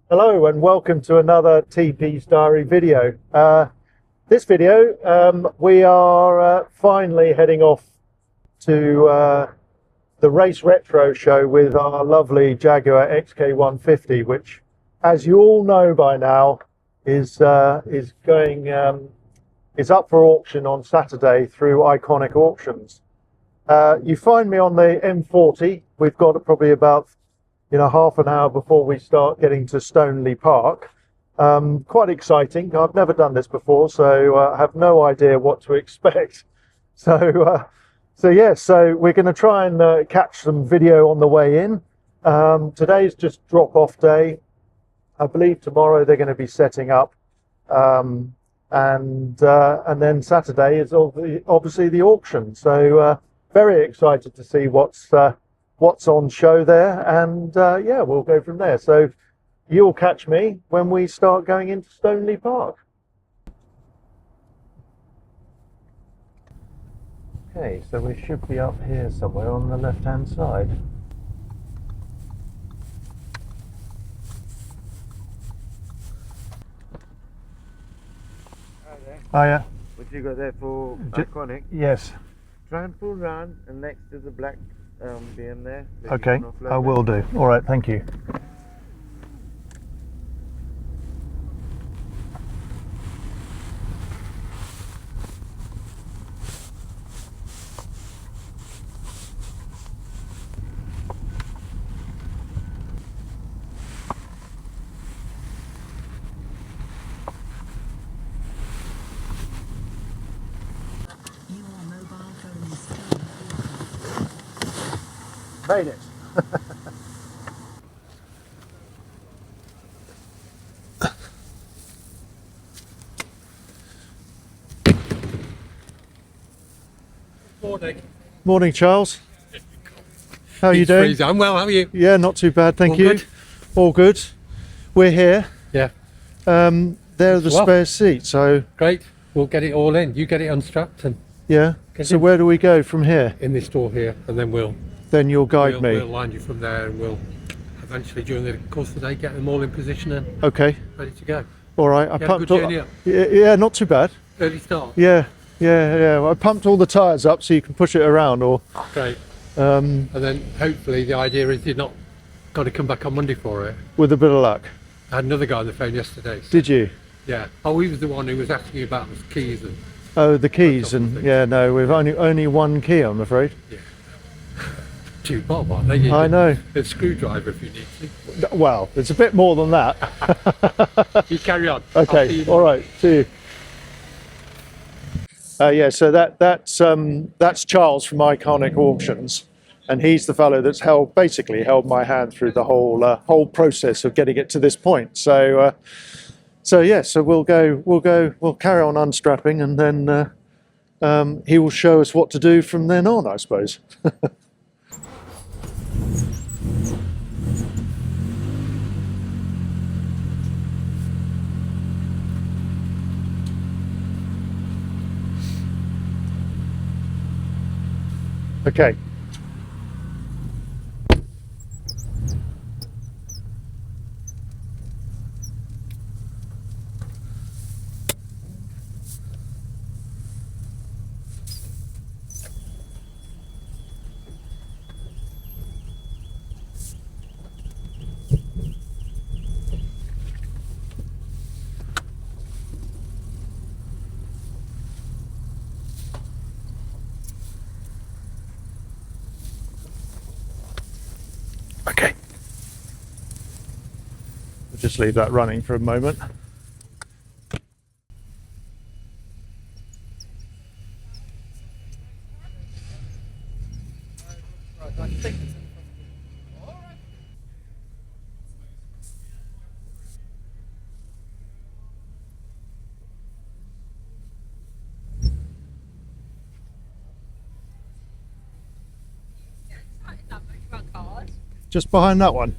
Hello and welcome to another TP's Diary video. This video we are finally heading off to the Race Retro show with our lovely Jaguar XK150, which, as you all know by now, is going is up for auction on Saturday through Iconic Auctions. You find me on the M40. We've got probably about half an hour before we start getting to Stoneleigh Park. Quite exciting. I've never done this before, so I have no idea what to expect. So we're going to try and catch some video on the way in. Today's just drop-off day. I believe tomorrow they're going to be setting up, and then Saturday is obviously the auction. So very excited to see what's on show there, and yeah, we'll go from there. So you'll catch me when we start going into Stoneleigh Park. Okay, so we should be up here somewhere on the left hand side. Hi there. Oh yeah. Would you go there for Iconic? Yes. Try and pull round and next to the black BM there. Okay, I will do. All right, thank you. Made it. Morning. Morning, Charles. How are you doing? Freezing. I'm well, how are you? Yeah, not too bad, thank All you. good? All good. We're here. Yeah. There are the Well, spare seats, so great. We'll get it all in. You get it unstrapped and yeah. Get So in. where do we go from here? in this door here, and then we'll Then you'll guide me. We'll line you from there, and we'll eventually, during the course of the day, get them all in position and Okay. ready to go. All right. I You had a pumped good journey up? Yeah, not too bad. Early start. Yeah. Well, I pumped all the tyres up so you can push it around, or Great. And then hopefully the idea is you're not got to come back on Monday for it. with a bit of luck. I had another guy on the phone yesterday. So, Did you? yeah. Oh, he was the one who was asking you about the keys and Oh, the keys, Laptop and thing. yeah, no, we've only one key, I'm afraid. two bob, aren't they? I know. A screwdriver if you need to. Well, it's a bit more than that. You carry on. I'll see Okay, you all right, see you. Yeah, so that's Charles from Iconic Auctions, and he's the fellow that's basically held my hand through the whole process of getting it to this point. So we'll carry on unstrapping, and then he will show us what to do from then on, I suppose. Okay. Okay. We'll just leave that running for a moment. Just behind that one.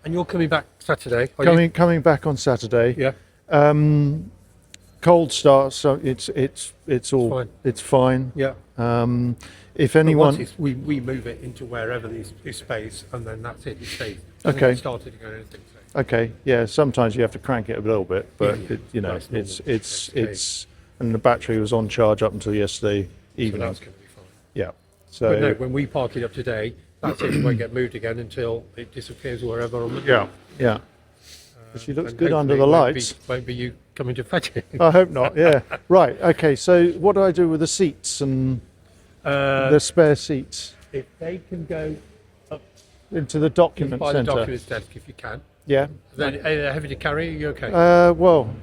And you're coming back Saturday? Are you? Coming back on Saturday. Yeah. Cold start, so it's all Fine. it's fine. Yeah. If But anyone, once we move it into wherever is space, and then that's it. It stays. Okay. It started to go anything. So. okay, yeah. Sometimes you have to crank it a little bit, but Yeah, yeah. you know, That's normal. it's and the battery was on charge up until yesterday So evening. that's going to be fine. Yeah. But no, So when we park it up today, that's it. It won't get moved again until it disappears wherever. On the yeah. She looks and good under the hopefully it lights. Won't be you coming to fetch it. I hope not. Yeah. Right. Okay. So what do I do with the seats and the spare seats If they can go up into the document by the centre? documents desk, if you can. Yeah. Then are they heavy to carry? Are you okay? Well.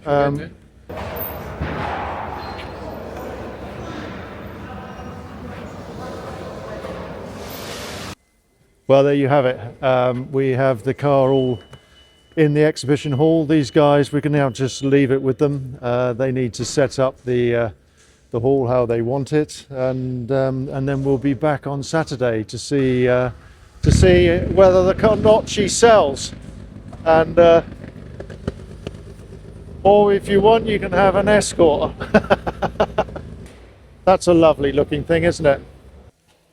Well, there you have it. We have the car all in the exhibition hall. These guys, we can now just leave it with them. They need to set up the hall how they want it, and then we'll be back on Saturday to see whether the car Notchi sells, and or if you want, you can have an Escort. That's a lovely looking thing, isn't it?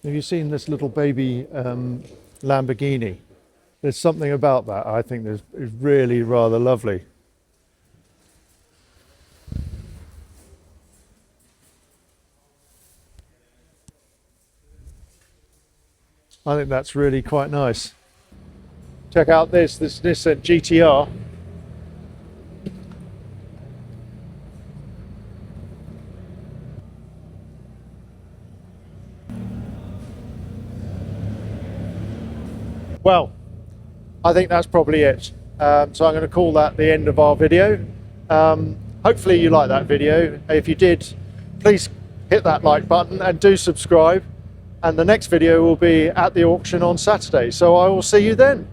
Have you seen this little baby Lamborghini? There's something about that I think is really rather lovely. I think that's really quite nice. Check out this Nissan GTR. Well, I think that's probably it. So I'm going to call that the end of our video. Hopefully you liked that video. If you did, please hit that like button and do subscribe. And the next video will be at the auction on Saturday. So I will see you then.